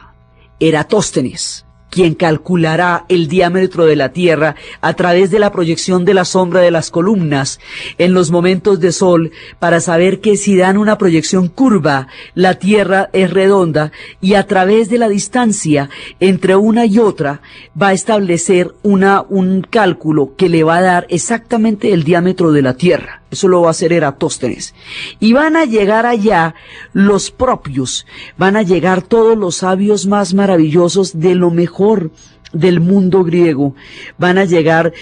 Eratóstenes, quien calculará el diámetro de la Tierra a través de la proyección de la sombra de las columnas en los momentos de sol, para saber que si dan una proyección curva, la Tierra es redonda, y a través de la distancia entre una y otra va a establecer un cálculo que le va a dar exactamente el diámetro de la Tierra. Eso lo va a hacer Eratóstenes. Y van a llegar allá los propios, van a llegar todos los sabios más maravillosos de lo mejor del mundo griego. Van a llegar,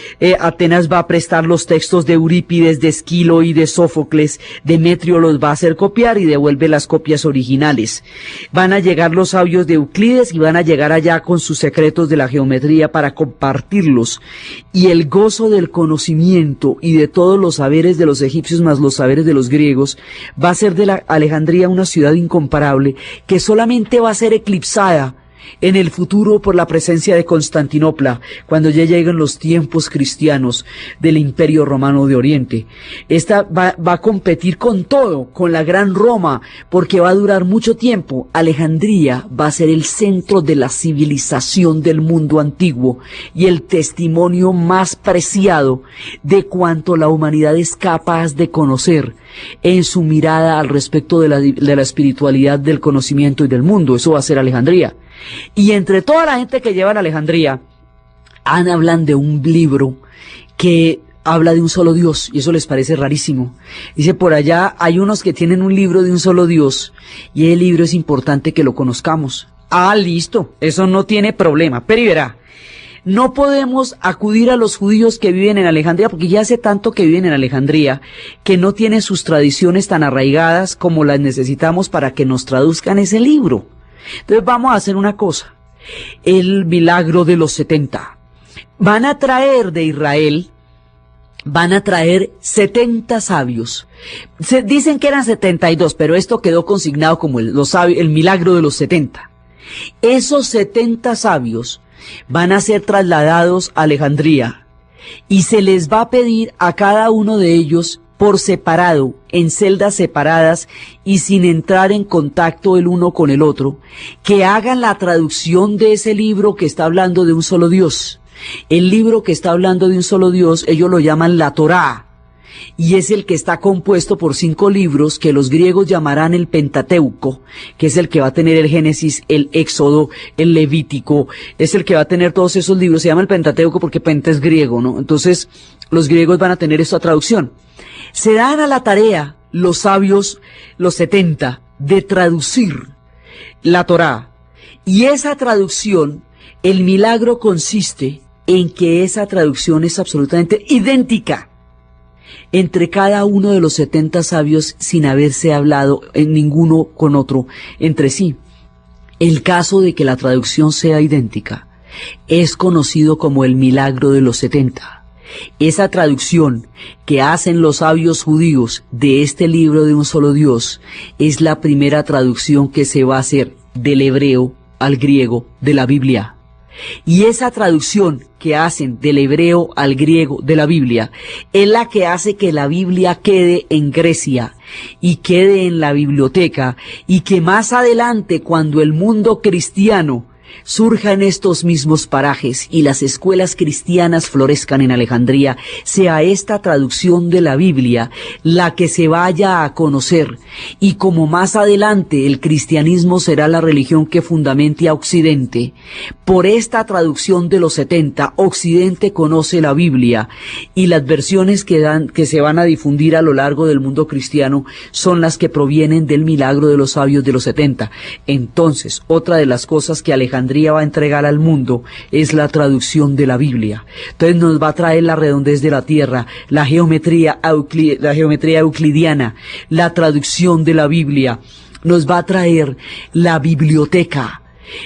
Atenas va a prestar los textos de Eurípides, de Esquilo y de Sófocles. Demetrio los va a hacer copiar y devuelve las copias originales. Van a llegar los sabios de Euclides y van a llegar allá con sus secretos de la geometría para compartirlos. Y el gozo del conocimiento y de todos los saberes de los egipcios más los saberes de los griegos va a hacer de la Alejandría una ciudad incomparable que solamente va a ser eclipsada en el futuro por la presencia de Constantinopla, cuando ya lleguen los tiempos cristianos del Imperio Romano de Oriente. Esta va a competir con todo, con la Gran Roma, porque va a durar mucho tiempo. Alejandría va a ser el centro de la civilización del mundo antiguo y el testimonio más preciado de cuanto la humanidad es capaz de conocer en su mirada al respecto de la espiritualidad, del conocimiento y del mundo. Eso va a ser Alejandría. Y entre toda la gente que lleva a Alejandría, hablan de un libro que habla de un solo Dios, y eso les parece rarísimo. Dice, por allá hay unos que tienen un libro de un solo Dios, y el libro es importante que lo conozcamos. Ah, listo, eso no tiene problema, pero y verá, no podemos acudir a los judíos que viven en Alejandría, porque ya hace tanto que viven en Alejandría, que no tienen sus tradiciones tan arraigadas como las necesitamos para que nos traduzcan ese libro. Entonces vamos a hacer una cosa, el milagro de los 70. Van a traer de Israel, van a traer 70 sabios. Dicen que eran 72, pero esto quedó consignado como el milagro de los 70. Esos 70 sabios van a ser trasladados a Alejandría y se les va a pedir a cada uno de ellos por separado, en celdas separadas y sin entrar en contacto el uno con el otro, que hagan la traducción de ese libro que está hablando de un solo Dios. El libro que está hablando de un solo Dios, ellos lo llaman la Torá, y es el que está compuesto por 5 libros que los griegos llamarán el Pentateuco, que es el que va a tener el Génesis, el Éxodo, el Levítico, es el que va a tener todos esos libros. Se llama el Pentateuco porque Penta es griego, ¿no? Entonces, los griegos van a tener esta traducción. Se dan a la tarea los sabios, los 70, de traducir la Torá. Y esa traducción, el milagro consiste en que esa traducción es absolutamente idéntica entre cada uno de los 70 sabios sin haberse hablado en ninguno con otro entre sí. El caso de que la traducción sea idéntica es conocido como el milagro de los 70. Esa traducción que hacen los sabios judíos de este libro de un solo Dios es la primera traducción que se va a hacer del hebreo al griego de la Biblia. Y esa traducción que hacen del hebreo al griego de la Biblia es la que hace que la Biblia quede en Grecia y quede en la biblioteca, y que más adelante, cuando el mundo cristiano surja en estos mismos parajes y las escuelas cristianas florezcan en Alejandría, sea esta traducción de la Biblia la que se vaya a conocer. Y como más adelante el cristianismo será la religión que fundamente a Occidente, por esta traducción de los 70, Occidente conoce la Biblia, y las versiones que se van a difundir a lo largo del mundo cristiano son las que provienen del milagro de los sabios de los 70. Entonces, otra de las cosas que Alejandría va a entregar al mundo es la traducción de la Biblia. Entonces nos va a traer la redondez de la tierra, la geometría euclidiana, la traducción de la Biblia. Nos va a traer la biblioteca.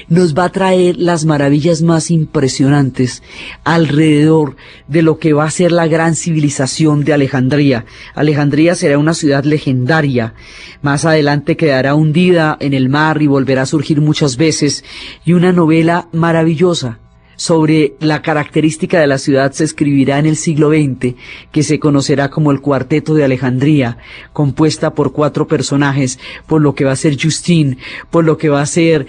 Nos va a traer las maravillas más impresionantes alrededor de lo que va a ser la gran civilización de Alejandría. Alejandría será una ciudad legendaria. Más adelante quedará hundida en el mar y volverá a surgir muchas veces. Y una novela maravillosa sobre la característica de la ciudad se escribirá en el siglo XX, que se conocerá como el Cuarteto de Alejandría, compuesta por 4 personajes, por lo que va a ser Justin, por lo que va a ser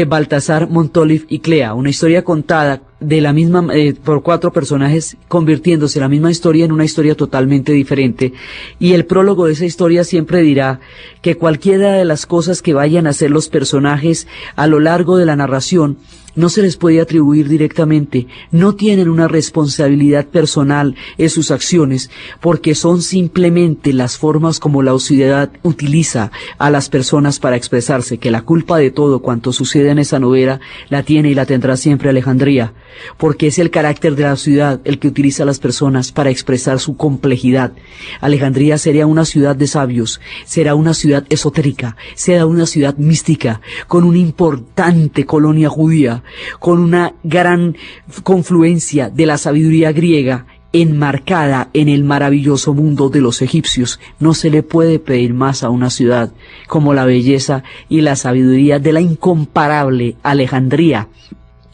Baltasar, Montolive y Clea, una historia contada de la misma por 4 personajes, convirtiéndose la misma historia en una historia totalmente diferente. Y el prólogo de esa historia siempre dirá que cualquiera de las cosas que vayan a hacer los personajes a lo largo de la narración no se les puede atribuir directamente, no tienen una responsabilidad personal en sus acciones, porque son simplemente las formas como la sociedad utiliza a las personas para expresarse, que la culpa de todo cuanto sucede en esa novela la tiene y la tendrá siempre Alejandría, porque es el carácter de la ciudad el que utiliza a las personas para expresar su complejidad. Alejandría sería una ciudad de sabios, será una ciudad esotérica, será una ciudad mística, con una importante colonia judía, con una gran confluencia de la sabiduría griega enmarcada en el maravilloso mundo de los egipcios. No se le puede pedir más a una ciudad como la belleza y la sabiduría de la incomparable Alejandría.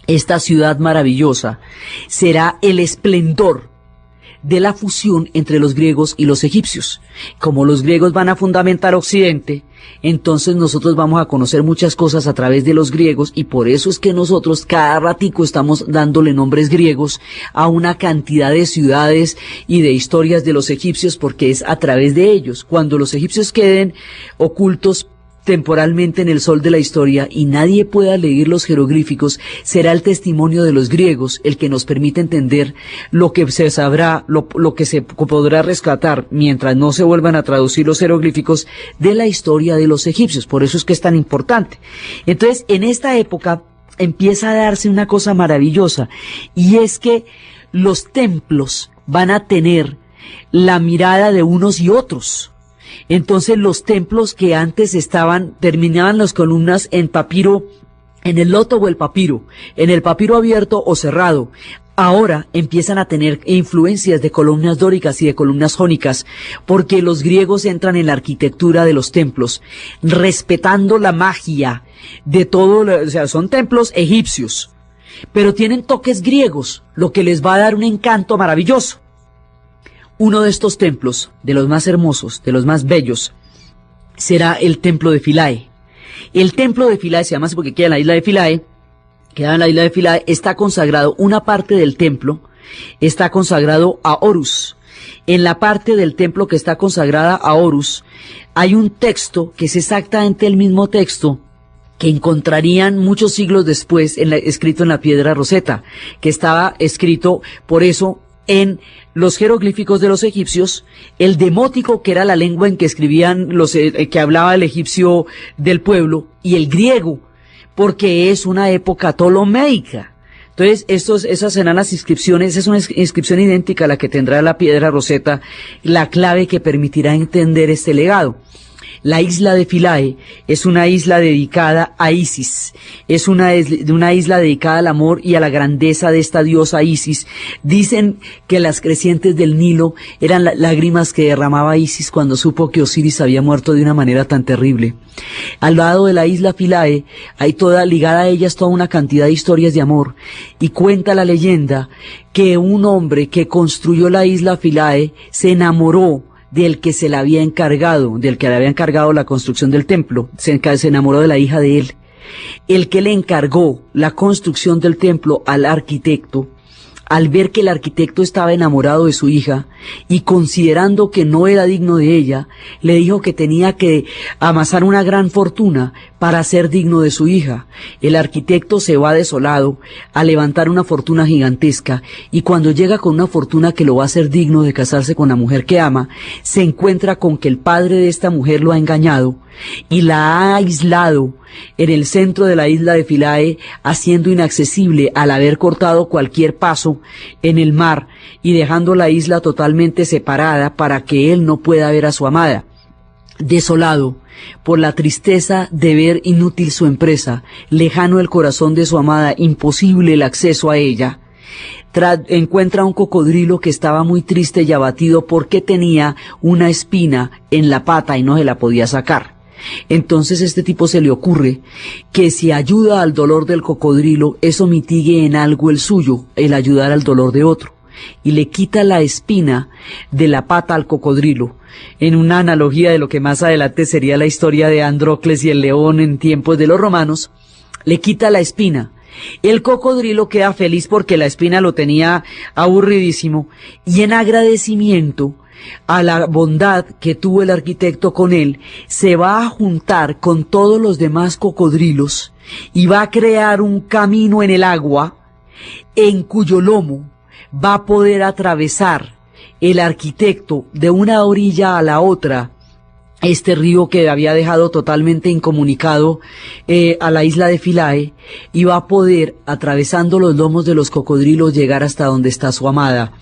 Esta ciudad maravillosa será el esplendor de la fusión entre los griegos y los egipcios. Como los griegos van a fundamentar Occidente, entonces nosotros vamos a conocer muchas cosas a través de los griegos, y por eso es que nosotros cada ratico estamos dándole nombres griegos a una cantidad de ciudades y de historias de los egipcios, porque es a través de ellos. Cuando los egipcios queden ocultos temporalmente en el sol de la historia y nadie pueda leer los jeroglíficos, será el testimonio de los griegos el que nos permite entender lo que se sabrá, lo que se podrá rescatar mientras no se vuelvan a traducir los jeroglíficos de la historia de los egipcios. Por eso es que es tan importante. Entonces, en esta época empieza a darse una cosa maravillosa, y es que los templos van a tener la mirada de unos y otros. Entonces los templos que antes terminaban las columnas en papiro, en el loto o el papiro, en el papiro abierto o cerrado, ahora empiezan a tener influencias de columnas dóricas y de columnas jónicas, porque los griegos entran en la arquitectura de los templos, respetando la magia de todo, o sea, son templos egipcios, pero tienen toques griegos, lo que les va a dar un encanto maravilloso. Uno de estos templos, de los más hermosos, de los más bellos, será el templo de Philae. El templo de Philae se llama así porque queda en la isla de Philae, está consagrado, una parte del templo está consagrado a Horus. En la parte del templo que está consagrada a Horus, hay un texto que es exactamente el mismo texto que encontrarían muchos siglos después escrito en la piedra Rosetta, que estaba escrito por eso en los jeroglíficos de los egipcios, el demótico, que era la lengua en que escribían que hablaba el egipcio del pueblo, y el griego, porque es una época ptolomeica. Entonces, esas serán las inscripciones. Es una inscripción idéntica a la que tendrá la piedra Rosetta, la clave que permitirá entender este legado. La isla de Philae es una isla dedicada a Isis, es una isla dedicada al amor y a la grandeza de esta diosa Isis. Dicen que las crecientes del Nilo eran lágrimas que derramaba Isis cuando supo que Osiris había muerto de una manera tan terrible. Al lado de la isla Philae hay ligada a ellas toda una cantidad de historias de amor, y cuenta la leyenda que un hombre que construyó la isla Philae se enamoró del que le había encargado la construcción del templo, se enamoró de la hija de él. El que le encargó la construcción del templo al arquitecto, al ver que el arquitecto estaba enamorado de su hija y considerando que no era digno de ella, le dijo que tenía que amasar una gran fortuna para ser digno de su hija. El arquitecto se va desolado a levantar una fortuna gigantesca, y cuando llega con una fortuna que lo va a hacer digno de casarse con la mujer que ama, se encuentra con que el padre de esta mujer lo ha engañado y la ha aislado en el centro de la isla de Philae, haciendo inaccesible al haber cortado cualquier paso en el mar y dejando la isla totalmente separada para que él no pueda ver a su amada. Desolado por la tristeza de ver inútil su empresa, lejano el corazón de su amada, imposible el acceso a ella, encuentra un cocodrilo que estaba muy triste y abatido porque tenía una espina en la pata y no se la podía sacar. Entonces este tipo se le ocurre que si ayuda al dolor del cocodrilo, eso mitigue en algo el suyo, el ayudar al dolor de otro, y le quita la espina de la pata al cocodrilo, en una analogía de lo que más adelante sería la historia de Andrócles y el león en tiempos de los romanos. Le quita la espina. El cocodrilo queda feliz porque la espina lo tenía aburridísimo, y en agradecimiento a la bondad que tuvo el arquitecto con él, se va a juntar con todos los demás cocodrilos y va a crear un camino en el agua en cuyo lomo va a poder atravesar el arquitecto de una orilla a la otra este río que había dejado totalmente incomunicado a la isla de Philae, y va a poder, atravesando los lomos de los cocodrilos, llegar hasta donde está su amada,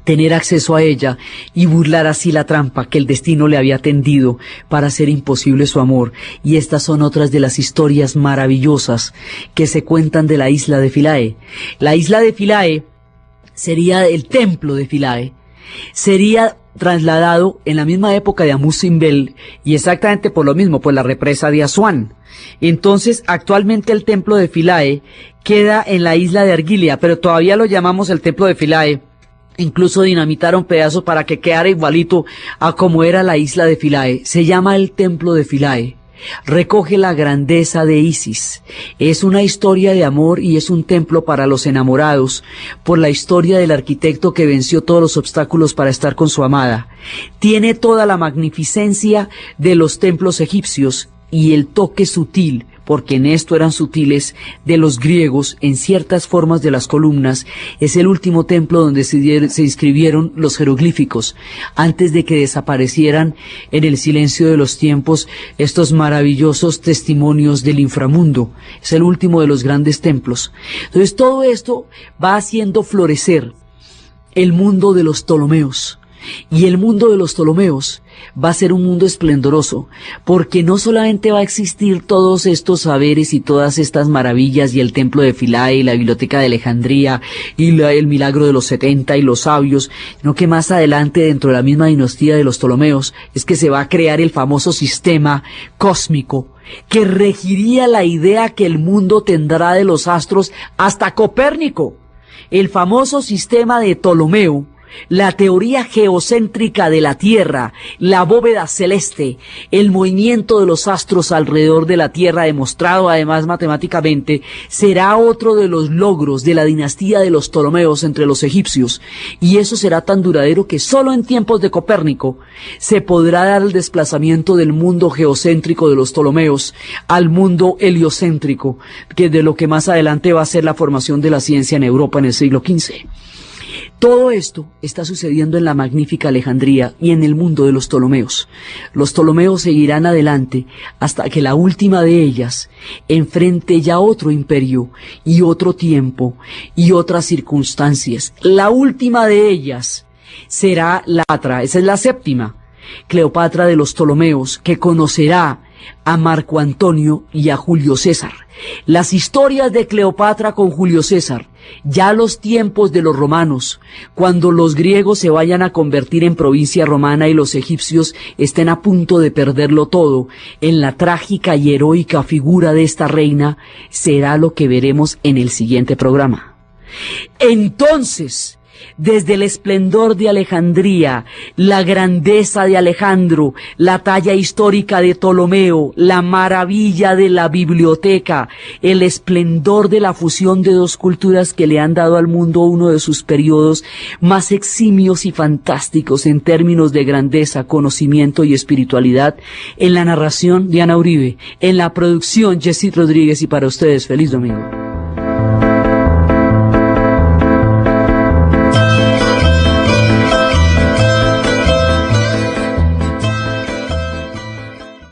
tener acceso a ella y burlar así la trampa que el destino le había tendido para hacer imposible su amor. Y estas son otras de las historias maravillosas que se cuentan de la isla de Philae. La isla de Philae sería el templo de Philae, sería trasladado en la misma época de Amun Simbel, y exactamente por lo mismo, por la represa de Asuán. Entonces, actualmente el templo de Philae queda en la isla de Argilia, pero todavía lo llamamos el templo de Philae. Incluso dinamitaron pedazos para que quedara igualito a como era la isla de Philae. Se llama el templo de Philae. Recoge la grandeza de Isis. Es una historia de amor y es un templo para los enamorados por la historia del arquitecto que venció todos los obstáculos para estar con su amada. Tiene toda la magnificencia de los templos egipcios y el toque sutil, porque en esto eran sutiles, de los griegos en ciertas formas de las columnas. Es el último templo donde se inscribieron los jeroglíficos, antes de que desaparecieran en el silencio de los tiempos estos maravillosos testimonios del inframundo. Es el último de los grandes templos. Entonces todo esto va haciendo florecer el mundo de los Ptolomeos. Y el mundo de los Ptolomeos va a ser un mundo esplendoroso, porque no solamente va a existir todos estos saberes y todas estas maravillas, y el templo de Philae, y la biblioteca de Alejandría, y el milagro de los 70 y los sabios, sino que más adelante, dentro de la misma dinastía de los Ptolomeos, es que se va a crear el famoso sistema cósmico, que regiría la idea que el mundo tendrá de los astros hasta Copérnico. El famoso sistema de Ptolomeo, la teoría geocéntrica de la Tierra, la bóveda celeste, el movimiento de los astros alrededor de la Tierra, demostrado además matemáticamente, será otro de los logros de la dinastía de los Ptolomeos entre los egipcios, y eso será tan duradero que solo en tiempos de Copérnico se podrá dar el desplazamiento del mundo geocéntrico de los Ptolomeos al mundo heliocéntrico, que es de lo que más adelante va a ser la formación de la ciencia en Europa en el siglo XV. Todo esto está sucediendo en la magnífica Alejandría y en el mundo de los Ptolomeos. Los Ptolomeos seguirán adelante hasta que la última de ellas enfrente ya otro imperio y otro tiempo y otras circunstancias. La última de ellas será Cleopatra, esa es la séptima, Cleopatra de los Ptolomeos, que conocerá a Marco Antonio y a Julio César. Las historias de Cleopatra con Julio César, ya los tiempos de los romanos, cuando los griegos se vayan a convertir en provincia romana y los egipcios estén a punto de perderlo todo, en la trágica y heroica figura de esta reina, será lo que veremos en el siguiente programa. Entonces, desde el esplendor de Alejandría, la grandeza de Alejandro, la talla histórica de Ptolomeo, la maravilla de la biblioteca, el esplendor de la fusión de dos culturas que le han dado al mundo uno de sus periodos más eximios y fantásticos en términos de grandeza, conocimiento y espiritualidad, en la narración Diana Uribe, en la producción Jessy Rodríguez, y para ustedes feliz domingo.